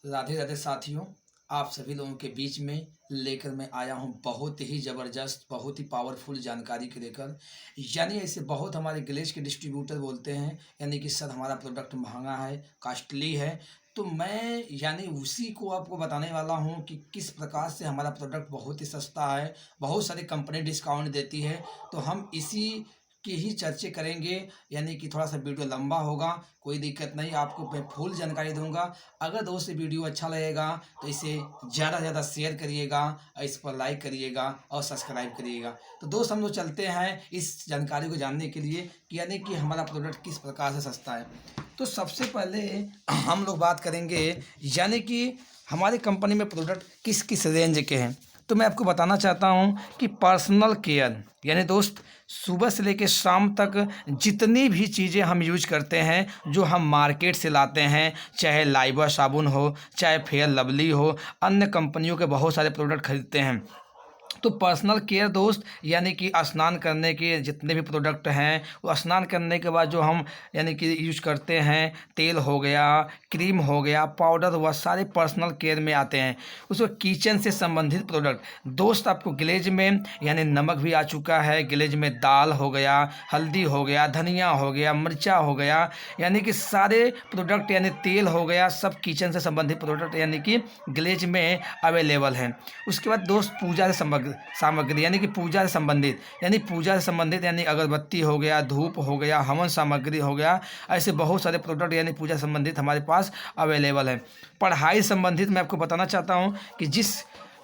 राधे राधे साथियों, आप सभी लोगों के बीच में लेकर मैं आया हूँ बहुत ही ज़बरदस्त, बहुत ही पावरफुल जानकारी को लेकर। यानी ऐसे बहुत हमारे ग्लेज के डिस्ट्रीब्यूटर बोलते हैं, यानी कि सर हमारा प्रोडक्ट महंगा है, कॉस्टली है। तो मैं यानी उसी को आपको बताने वाला हूँ कि किस प्रकार से हमारा प्रोडक्ट बहुत ही सस्ता है, बहुत सारी कंपनी डिस्काउंट देती है। तो हम इसी की ही चर्चा करेंगे, यानी कि थोड़ा सा वीडियो लंबा होगा, कोई दिक्कत नहीं, आपको मैं फुल जानकारी दूंगा। अगर दोस्त वीडियो अच्छा लगेगा तो इसे ज़्यादा से ज़्यादा शेयर करिएगा, इस पर लाइक करिएगा और सब्सक्राइब करिएगा। तो दोस्त हम लोग चलते हैं इस जानकारी को जानने के लिए कि यानी कि हमारा प्रोडक्ट किस प्रकार से सस्ता है। तो सबसे पहले हम लोग बात करेंगे यानी कि हमारी कंपनी में प्रोडक्ट किस किस रेंज के हैं। तो मैं आपको बताना चाहता हूँ कि पर्सनल केयर यानी दोस्त सुबह से लेकर शाम तक जितनी भी चीज़ें हम यूज करते हैं, जो हम मार्केट से लाते हैं, चाहे लाइबा साबुन हो, चाहे फेयर लवली हो, अन्य कंपनियों के बहुत सारे प्रोडक्ट खरीदते हैं। तो पर्सनल केयर दोस्त यानी कि स्नान करने के जितने भी प्रोडक्ट हैं, वो स्नान करने के बाद जो हम यानी कि यूज करते हैं, तेल हो गया, क्रीम हो गया, पाउडर हुआ, सारे पर्सनल केयर में आते हैं। उसमें किचन से संबंधित प्रोडक्ट दोस्त आपको ग्लेज में यानी नमक भी आ चुका है, ग्लेज में दाल हो गया, हल्दी हो गया, धनिया हो गया, मिर्चा हो गया, यानी कि सारे प्रोडक्ट यानी तेल हो गया, सब किचन से संबंधित प्रोडक्ट यानी कि ग्लेज में अवेलेबल हैं। उसके बाद दोस्त पूजा से सामग्री यानी कि पूजा से संबंधित यानी अगरबत्ती हो गया, धूप हो गया, हवन सामग्री हो गया, ऐसे बहुत सारे प्रोडक्ट यानी पूजा संबंधित हमारे पास अवेलेबल है। पढ़ाई संबंधित मैं आपको बताना चाहता हूँ कि जिस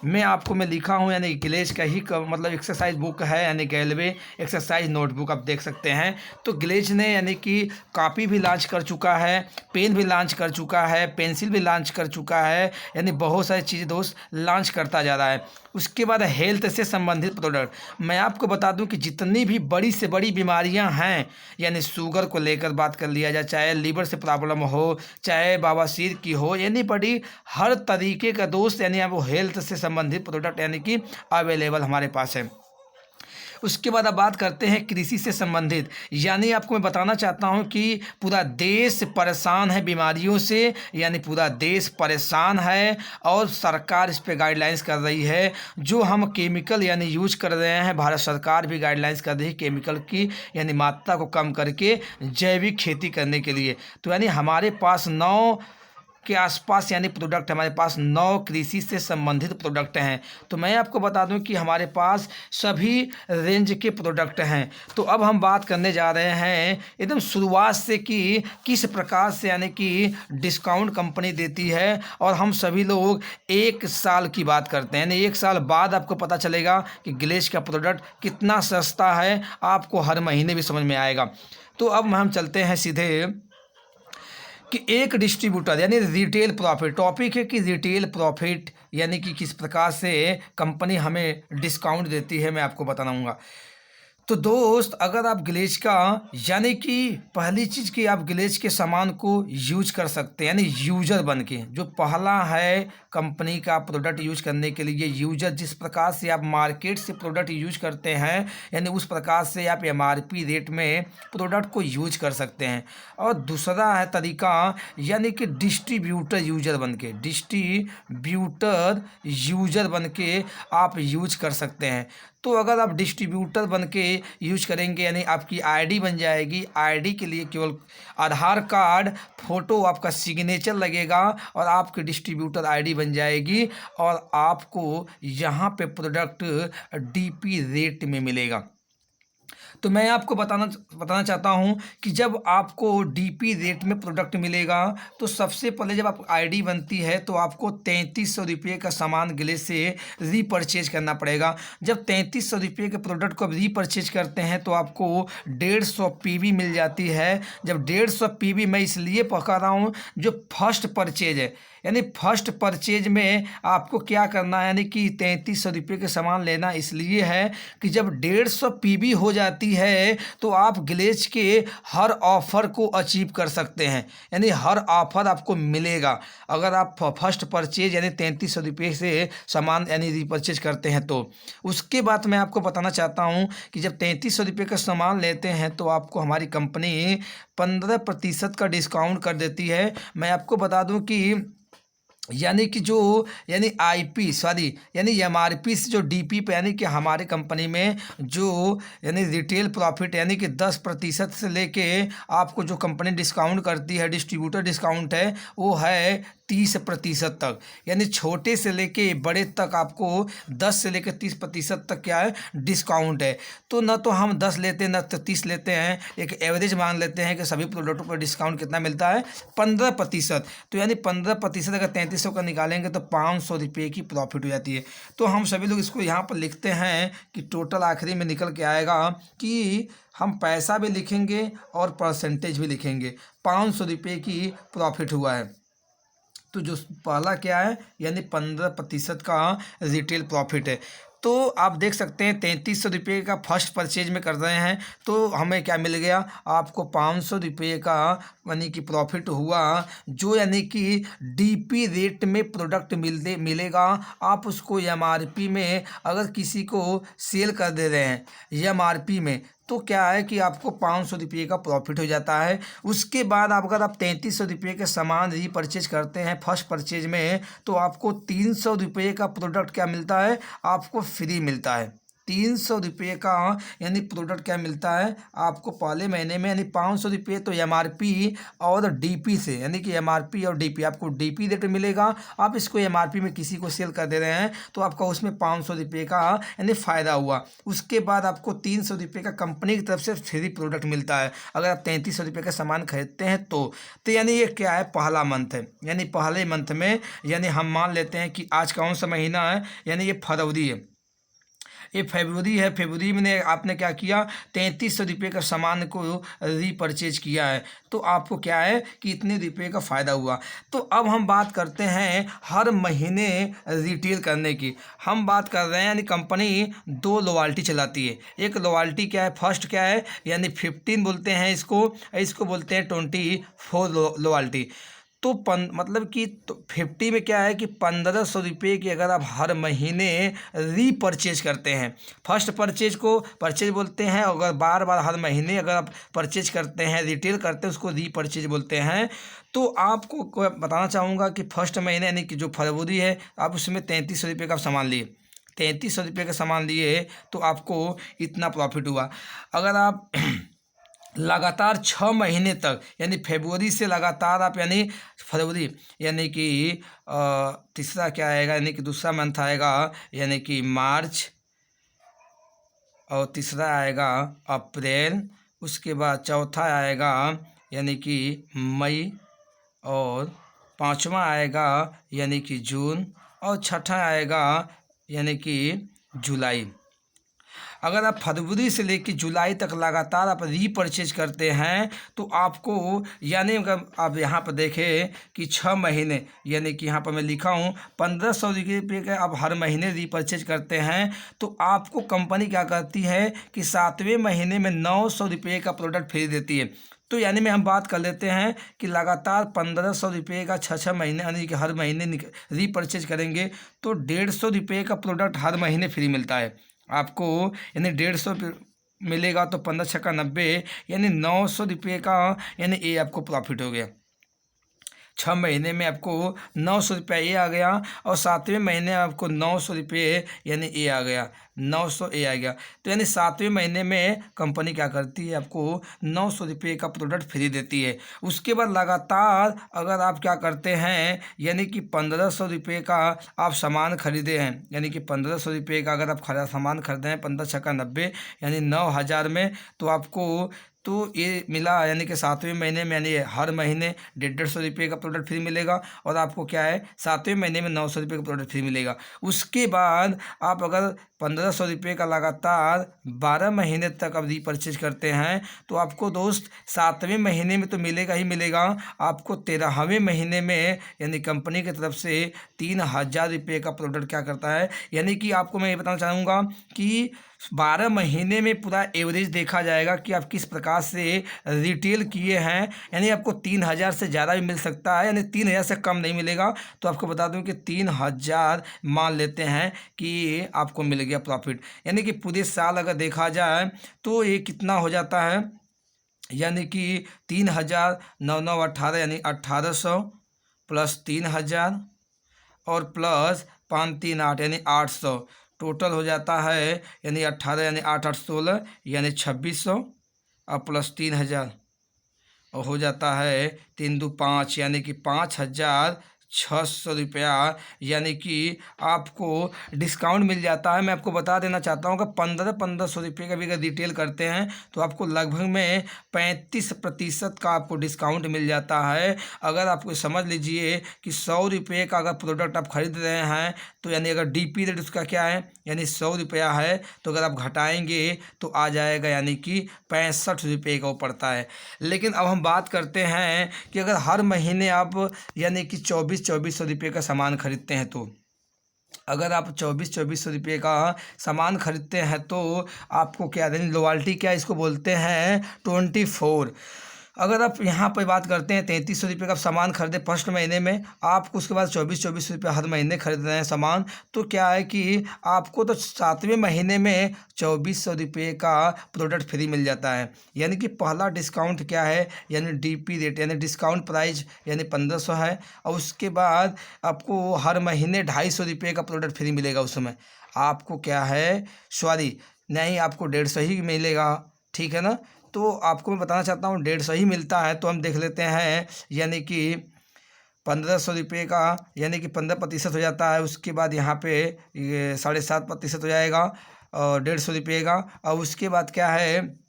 मैं लिखा हूँ यानी ग्लेज का ही मतलब एक्सरसाइज बुक है, यानी गैलवे एक्सरसाइज नोटबुक आप देख सकते हैं। तो ग्लेज ने यानी कि कॉपी भी लॉन्च कर चुका है, पेन भी लॉन्च कर चुका है, पेंसिल भी लॉन्च कर चुका है, यानी बहुत सारी चीज़ें दोस्त लॉन्च करता जा रहा है। उसके बाद हेल्थ से संबंधित प्रोडक्ट मैं आपको बता दूं कि जितनी भी बड़ी से बड़ी बीमारियां हैं, यानी शुगर को लेकर बात कर लिया जाए, चाहे लीवर से प्रॉब्लम हो, चाहे बवासीर की हो, यानी बड़ी हर तरीके का दोस्त यानी वो हेल्थ से संबंधित प्रोडक्ट यानी कि अवेलेबल हमारे पास है। उसके बाद अब बात करते हैं कृषि से संबंधित, यानी आपको मैं बताना चाहता हूं कि पूरा देश परेशान है बीमारियों से, यानी पूरा देश परेशान है और सरकार इस पे गाइडलाइंस कर रही है। जो हम केमिकल यानी यूज कर रहे हैं, भारत सरकार भी गाइडलाइंस कर रही है केमिकल की यानी मात्रा को कम करके जैविक खेती करने के लिए। तो यानी हमारे पास 9 के आसपास यानी प्रोडक्ट हमारे पास 9 कृषि से संबंधित प्रोडक्ट हैं। तो मैं आपको बता दूं कि हमारे पास सभी रेंज के प्रोडक्ट हैं। तो अब हम बात करने जा रहे हैं एकदम शुरुआत से कि किस प्रकार से यानी कि डिस्काउंट कंपनी देती है, और हम सभी लोग 1 साल की बात करते हैं, यानी 1 साल बाद आपको पता चलेगा कि ग्लेज का प्रोडक्ट कितना सस्ता है, आपको हर महीने भी समझ में आएगा। तो अब हम चलते हैं सीधे कि एक डिस्ट्रीब्यूटर यानी रिटेल प्रॉफिट, टॉपिक है कि रिटेल प्रॉफिट यानी कि किस प्रकार से कंपनी हमें डिस्काउंट देती है, मैं आपको बताऊंगा। तो दोस्त अगर आप ग्लेज का यानी कि पहली चीज़ कि आप ग्लेज के सामान को यूज कर सकते हैं, यानी यूजर बन के, जो पहला है कंपनी का प्रोडक्ट यूज करने के लिए यूजर, जिस प्रकार से आप मार्केट से प्रोडक्ट यूज करते हैं यानी उस प्रकार से आप एमआरपी रेट में प्रोडक्ट को यूज कर सकते हैं। और दूसरा है तरीका यानी कि डिस्ट्रीब्यूटर यूजर बन के आप यूज कर सकते हैं। तो अगर आप डिस्ट्रीब्यूटर बन के यूज करेंगे यानी आपकी आईडी बन जाएगी, आईडी के लिए केवल आधार कार्ड, फोटो, आपका सिग्नेचर लगेगा और आपकी डिस्ट्रीब्यूटर आईडी बन जाएगी, और आपको यहाँ पे प्रोडक्ट डीपी रेट में मिलेगा। तो मैं आपको बताना चाहता हूँ कि जब आपको डीपी रेट में प्रोडक्ट मिलेगा तो सबसे पहले जब आप आईडी बनती है तो आपको 3300 रुपये का सामान ग्लेज से रीपरचेज करना पड़ेगा। जब 3300 रुपये के प्रोडक्ट को आप रीपरचेज करते हैं तो आपको 150 पीवी मिल जाती है। जब 150 पीवी मैं इसलिए पकड़ रहा हूँ, जो फर्स्ट परचेज है, यानी फर्स्ट परचेज में आपको क्या करना है, यानी कि 3300 रुपये के सामान लेना इसलिए है कि जब 150 पीवी हो जाती है तो आप ग्लेज के हर ऑफर को अचीव कर सकते हैं, यानी हर ऑफर आपको मिलेगा अगर आप फर्स्ट परचेज यानी 3300 रुपये से सामान यानी रीपरचेज करते हैं। तो उसके बाद मैं आपको बताना चाहता हूं कि जब 3300 रुपये का सामान लेते हैं तो आपको हमारी कंपनी 15% का डिस्काउंट कर देती है। मैं आपको बता दूं कि यानी कि जो यानी आईपी सॉरी यानी एमआरपी से जो डीपी पे यानी कि हमारे कंपनी में जो यानी रिटेल प्रॉफिट यानी कि 10% से लेके आपको जो कंपनी डिस्काउंट करती है, डिस्ट्रीब्यूटर डिस्काउंट है, वो है 30% तक। यानी छोटे से लेके बड़े तक आपको 10 से लेकर 30% तक क्या है डिस्काउंट है। तो न तो हम 10 लेते हैं न तो 30 लेते हैं, एक एवरेज मान लेते हैं कि सभी प्रोडक्टों पर डिस्काउंट कितना मिलता है 15%। तो यानी 15% अगर 3300 का निकालेंगे तो 500 रुपये की प्रॉफिट हो जाती है। तो हम सभी लोग इसको यहाँ पर लिखते हैं कि टोटल आखिरी में निकल के आएगा कि हम पैसा भी लिखेंगे और परसेंटेज भी लिखेंगे। 500 रुपये की प्रॉफिट हुआ है। तो जो पहला क्या है यानी 15% का रिटेल प्रॉफिट है। तो आप देख सकते हैं 3300 रुपये का फर्स्ट परचेज में कर रहे हैं तो हमें क्या मिल गया, आपको 500 रुपये का यानी कि प्रॉफिट हुआ, जो यानी कि डीपी रेट में प्रोडक्ट मिलेगा। आप उसको एमआरपी में अगर किसी को सेल कर दे रहे हैं एमआरपी में, तो क्या है कि आपको 500 रुपये का प्रॉफिट हो जाता है। उसके बाद अगर आप 3300 रुपये के सामान रीपरचेज करते हैं फर्स्ट परचेज में, तो आपको 300 रुपये का प्रोडक्ट क्या मिलता है, आपको फ्री मिलता है। 300 रुपये का यानी प्रोडक्ट क्या मिलता है आपको पहले महीने में, यानी 500 रुपये तो एमआरपी और डीपी से, यानी कि एमआरपी और डीपी, आपको डीपी रेट मिलेगा। आप इसको एमआरपी में किसी को सेल कर दे रहे हैं तो आपका उसमें 500 रुपये का यानी फ़ायदा हुआ। उसके बाद आपको 300 रुपये का कंपनी की तरफ से फ्री प्रोडक्ट मिलता है अगर आप 3300 रुपये का सामान खरीदते हैं तो यानी ये क्या है, पहला मंथ है। यानी पहले मंथ में यानी हम मान लेते हैं कि आज कौन सा महीना है, यानी ये फरवरी है, ये फरवरी है। फरवरी में आपने क्या किया, 3300 रुपये का सामान को रीपरचेज किया है, तो आपको क्या है कि इतने रुपये का फ़ायदा हुआ। तो अब हम बात करते हैं हर महीने रिटेल करने की। हम बात कर रहे हैं यानी कंपनी 2 लॉयल्टी चलाती है। एक लॉयल्टी क्या है, फर्स्ट क्या है यानी 15 बोलते हैं इसको बोलते हैं 24 लॉयल्टी। तो मतलब कि तो 50 में क्या है कि 1500 रुपये की अगर आप हर महीने रीपरचेज करते हैं, फर्स्ट परचेज को परचेज बोलते हैं, अगर बार बार हर महीने अगर आप परचेज करते हैं रिटेल करते हैं उसको रीपरचेज बोलते हैं। तो आपको बताना चाहूँगा कि फर्स्ट महीने यानी कि जो फरवरी है, आप उसमें 3300 रुपये का सामान लिए, 3300 रुपये का सामान लिए तो आपको इतना प्रॉफिट हुआ। अगर आप लगातार 6 महीने तक यानी फरवरी से लगातार आप यानी फरवरी यानी कि तीसरा क्या आएगा यानी कि दूसरा मंथ आएगा यानी कि मार्च, और तीसरा आएगा अप्रैल, उसके बाद चौथा आएगा यानी कि मई, और पांचवा आएगा यानी कि जून, और छठा आएगा यानी कि जुलाई। अगर आप फरवरी से लेकर जुलाई तक लगातार आप रीपरचेज करते हैं तो आपको यानी अगर आप यहाँ पर देखें कि 6 महीने यानी कि यहाँ पर मैं लिखा हूँ 1500 रुपये का आप हर महीने रीपरचेज करते हैं तो आपको कंपनी क्या करती है कि 7वें महीने में 900 रुपये का प्रोडक्ट फ्री देती है। तो यानी में हम बात कर लेते हैं कि लगातार 1500 रुपये का 6 महीने यानी कि हर महीने रीपरचेज करेंगे तो 150 रुपये का प्रोडक्ट हर महीने फ्री मिलता है आपको। यानी 150 मिलेगा तो 15 छक्का 90 यानी 900 रुपये का यानी ये आपको प्रॉफिट हो गया। 6 महीने में आपको 900 रुपया ये आ गया, और 7वें महीने आपको 900 रुपये यानी ये आ गया, 900 ये आ गया। तो यानी 7वें महीने में कंपनी क्या करती है, आपको 900 रुपये का प्रोडक्ट फ्री देती है। उसके बाद लगातार अगर आप क्या करते हैं यानी कि 1500 रुपये का आप सामान खरीदे हैं, यानी कि 1500 रुपये का अगर आप सामान खरीदे हैं 15 छक्का 90 यानी 9000 में, तो आपको तो ये मिला यानी कि 7वें महीने में यानी हर महीने 150 रुपये का प्रोडक्ट फ्री मिलेगा, और आपको क्या है 7वें महीने में 900 रुपये का प्रोडक्ट फ्री मिलेगा। उसके बाद आप अगर 1500 रुपये का लगातार 12 महीने तक आप रीपरचेज करते हैं तो आपको दोस्त 7वें महीने में तो मिलेगा ही मिलेगा, आपको 13वें महीने में यानी कंपनी की तरफ से 3000 रुपये का प्रोडक्ट क्या करता है। यानी कि आपको मैं ये बताना चाहूँगा कि 12 महीने में पूरा एवरेज देखा जाएगा कि आप किस प्रकार से रिटेल किए हैं। यानी आपको 3000 से ज़्यादा भी मिल सकता है, यानी 3000 से कम नहीं मिलेगा। तो आपको बता दूं कि 3000 मान लेते हैं कि आपको मिल गया प्रॉफिट। यानी कि पूरे साल अगर देखा जाए तो ये कितना हो जाता है, यानी कि 3000 9 9 18 यानी 1800 प्लस 3000 और प्लस 538 यानी 800, टोटल हो जाता है यानी 18 यानी 8 8 16 यानी 2600 और प्लस 3000 और हो जाता है 3 2 5 यानी कि 5600 रुपया, यानी कि आपको डिस्काउंट मिल जाता है। मैं आपको बता देना चाहता हूँ कि 1500 का भी अगर रिटेल करते हैं तो आपको लगभग में 35% का आपको डिस्काउंट मिल जाता है। अगर आपको समझ लीजिए कि 100 रुपये का अगर प्रोडक्ट आप खरीद रहे हैं तो यानी अगर DP रेट उसका क्या है यानी 100 रुपया है, तो अगर आप घटाएंगे तो आ जाएगा यानी कि 65 रुपये का वो पड़ता है। लेकिन अब हम बात करते हैं कि अगर हर महीने आप यानी कि 2400 रुपये का सामान खरीदते हैं, तो अगर आप 2400 रुपये का सामान खरीदते हैं तो आपको क्या यानी लॉयल्टी क्या इसको बोलते हैं 24। अगर आप यहाँ पर बात करते हैं 3300 रुपये का सामान खरीदे फर्स्ट महीने में, आपको उसके बाद 24 रुपये हर महीने खरीद रहे हैं सामान, तो क्या है कि आपको तो 7वें महीने में 2400 रुपये का प्रोडक्ट फ्री मिल जाता है। यानी कि पहला डिस्काउंट क्या है यानी DP रेट यानी डिस्काउंट प्राइस यानी 1500 है, और उसके बाद आपको हर महीने 250 रुपये का प्रोडक्ट फ्री मिलेगा। उसमें आपको क्या है सॉरी नहीं, आपको 150 ही मिलेगा, ठीक है ना। तो आपको मैं बताना चाहता हूँ 150 ही मिलता है। तो हम देख लेते हैं यानी कि 1500 रुपये का यानी कि 15% हो जाता है। उसके बाद यहाँ पे ये 7.5% हो जाएगा और 150 रुपये का। और उसके बाद क्या है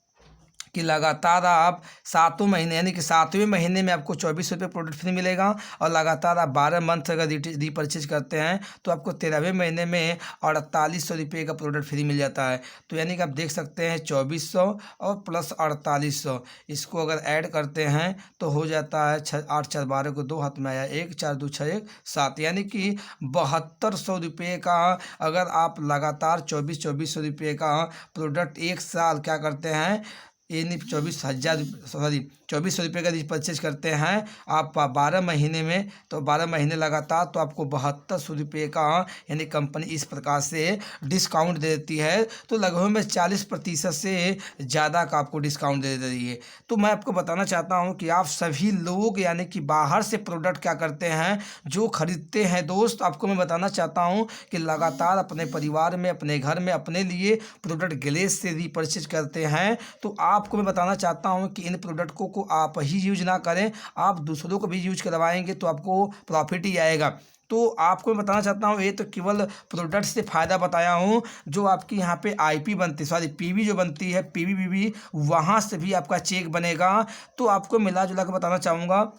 कि लगातार आप 7 महीने यानी कि 7वें महीने में आपको 24 रुपये प्रोडक्ट फ्री मिलेगा, और लगातार आप 12 मंथ अगर रीपरचेज करते हैं तो आपको 13वें महीने में 4800 रुपये का प्रोडक्ट फ्री मिल जाता है। तो यानी कि आप देख सकते हैं 2400 और प्लस 4800, इसको अगर ऐड करते हैं तो हो जाता है 8 4 12 को 2 हाथ में आया 1 4 2 6 1 7, यानी कि 7200 रुपये का अगर आप लगातार 2400 रुपये का प्रोडक्ट एक साल क्या करते हैं यानी 2400 रुपये का परचेज करते हैं आप 12 महीने में, तो 12 महीने लगातार तो आपको 7200 रुपये का यानी कंपनी इस प्रकार से डिस्काउंट दे देती है। तो लगभग में 40% से ज़्यादा का आपको डिस्काउंट दे रही है। तो मैं आपको बताना चाहता हूं कि आप सभी लोग यानी कि बाहर से प्रोडक्ट क्या करते हैं जो खरीदते हैं दोस्त, आपको मैं बताना चाहता हूँ कि लगातार अपने परिवार में अपने घर में अपने लिए प्रोडक्ट ग्लेस से रीपरचेज करते हैं। तो आपको मैं बताना चाहता हूं कि इन प्रोडक्टों को आप ही यूज ना करें, आप दूसरों को भी यूज करवाएंगे तो आपको प्रॉफिट ही आएगा। तो आपको मैं बताना चाहता हूँ ये तो केवल प्रोडक्ट से फ़ायदा बताया हूँ। जो आपकी यहाँ पे IP बनती सॉरी PV जो बनती है PVBB, वहाँ से भी आपका चेक बनेगा। तो आपको मिला जुला कर बताना चाहूँगा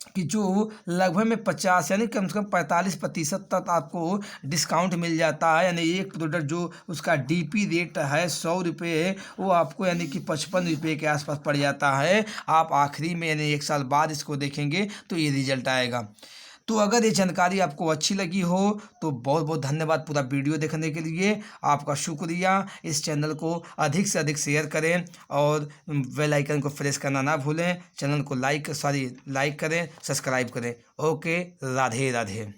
कि जो लगभग में 50 यानी कम से कम 45% तक आपको डिस्काउंट मिल जाता है। यानी एक प्रोडक्ट जो उसका DP रेट है 100 रुपये, वो आपको यानी कि 55 रुपये के आसपास पड़ जाता है। आप आखिरी में यानी 1 साल बाद इसको देखेंगे तो ये रिजल्ट आएगा। तो अगर ये जानकारी आपको अच्छी लगी हो तो बहुत बहुत धन्यवाद पूरा वीडियो देखने के लिए, आपका शुक्रिया। इस चैनल को अधिक से अधिक शेयर करें और बेल आइकन को प्रेस करना ना भूलें। चैनल को लाइक करें, सब्सक्राइब करें। ओके, राधे राधे।